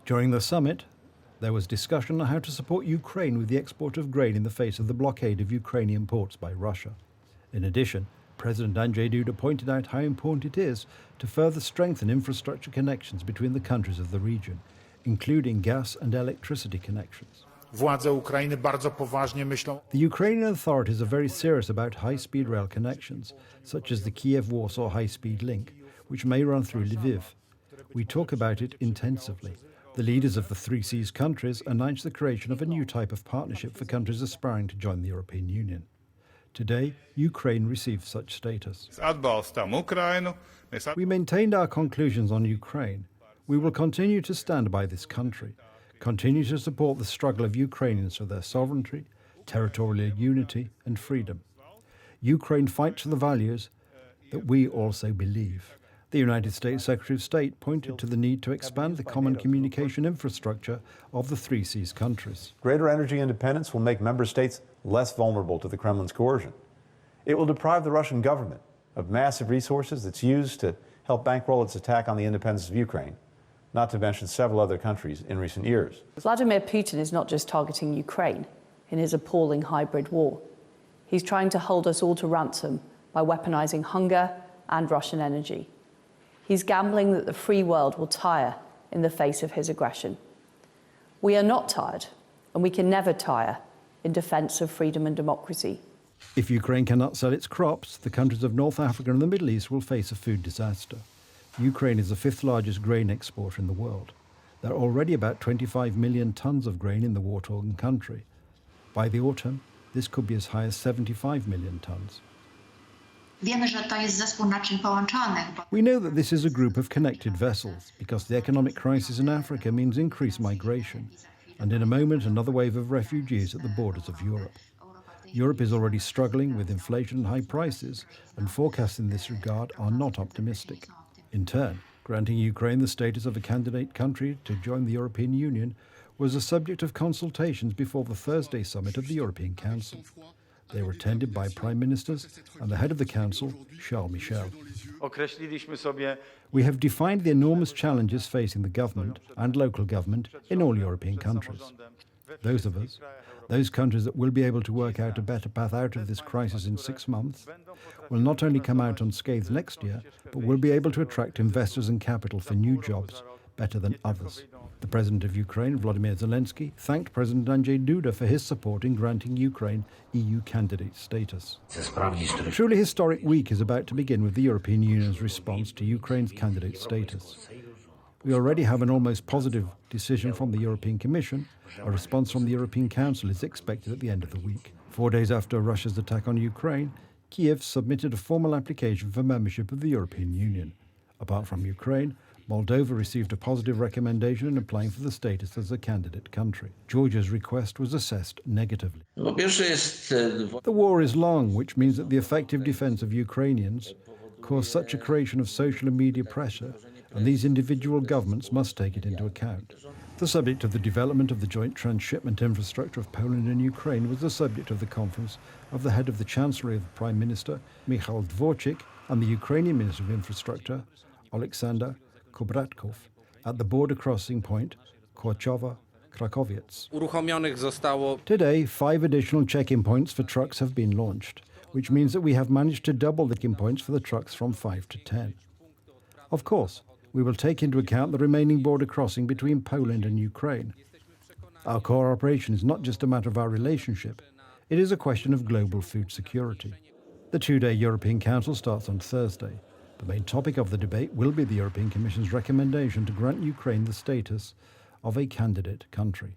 During the summit, there was discussion on how to support Ukraine with the export of grain in the face of the blockade of Ukrainian ports by Russia. In addition, President Andrzej Duda pointed out how important it is to further strengthen infrastructure connections between the countries of the region, including gas and electricity connections. Władze Ukrainy bardzo poważnie myślą. The Ukrainian authorities are very serious about high-speed rail connections, such as the Kiev-Warsaw high-speed link, which may run through Lviv. We talk about it intensively. The leaders of the Three Seas countries announced the creation of a new type of partnership for countries aspiring to join the European Union. Today, Ukraine received such status. We maintained our conclusions on Ukraine. We will continue to stand by this country, continue to support the struggle of Ukrainians for their sovereignty, territorial unity and freedom. Ukraine fights for the values that we also believe. The United States Secretary of State pointed to the need to expand the common communication infrastructure of the Three Seas countries. Greater energy independence will make member states less vulnerable to the Kremlin's coercion. It will deprive the Russian government of massive resources that's used to help bankroll its attack on the independence of Ukraine, not to mention several other countries in recent years. Vladimir Putin is not just targeting Ukraine in his appalling hybrid war. He's trying to hold us all to ransom by weaponizing hunger and Russian energy. He's gambling that the free world will tire in the face of his aggression. We are not tired, and we can never tire in defense of freedom and democracy. If Ukraine cannot sell its crops, the countries of North Africa and the Middle East will face a food disaster. Ukraine is the fifth largest grain exporter in the world. There are already about 25 million tons of grain in the war-torn country. By the autumn, this could be as high as 75 million tons. We know that this is a group of connected vessels because the economic crisis in Africa means increased migration, and in a moment another wave of refugees at the borders of Europe. Europe is already struggling with inflation and high prices, and forecasts in this regard are not optimistic. In turn, granting Ukraine the status of a candidate country to join the European Union was a subject of consultations before the Thursday summit of the European Council. They were attended by prime ministers and the head of the council, Charles Michel. We have defined the enormous challenges facing the government and local government in all European countries. Those countries that will be able to work out a better path out of this crisis in 6 months, will not only come out unscathed next year, but will be able to attract investors and capital for new jobs better than others. The President of Ukraine, Volodymyr Zelensky, thanked President Andrzej Duda for his support in granting Ukraine EU candidate status. A truly historic week is about to begin with the European Union's response to Ukraine's candidate status. We already have an almost positive decision from the European Commission. A response from the European Council is expected at the end of the week. 4 days after Russia's attack on Ukraine, Kiev submitted a formal application for membership of the European Union. Apart from Ukraine, Moldova received a positive recommendation in applying for the status as a candidate country. Georgia's request was assessed negatively. The war is long, which means that the effective defense of Ukrainians caused such a creation of social and media pressure, and these individual governments must take it into account. The subject of the development of the joint transshipment infrastructure of Poland and Ukraine was the subject of the conference of the head of the Chancellery of the Prime Minister, MICHAł, and the Ukrainian Minister of Infrastructure, Oleksandr Kubratkov, at the border crossing point, Kłaczowa-Krakowiec. Today, 5 additional check-in points for trucks have been launched, which means that we have managed to double the check-in points for the trucks from 5 to 10. Of course, we will take into account the remaining border crossing between Poland and Ukraine. Our cooperation is not just a matter of our relationship, it is a question of global food security. The 2-day European Council starts on Thursday. The main topic of the debate will be the European Commission's recommendation to grant Ukraine the status of a candidate country.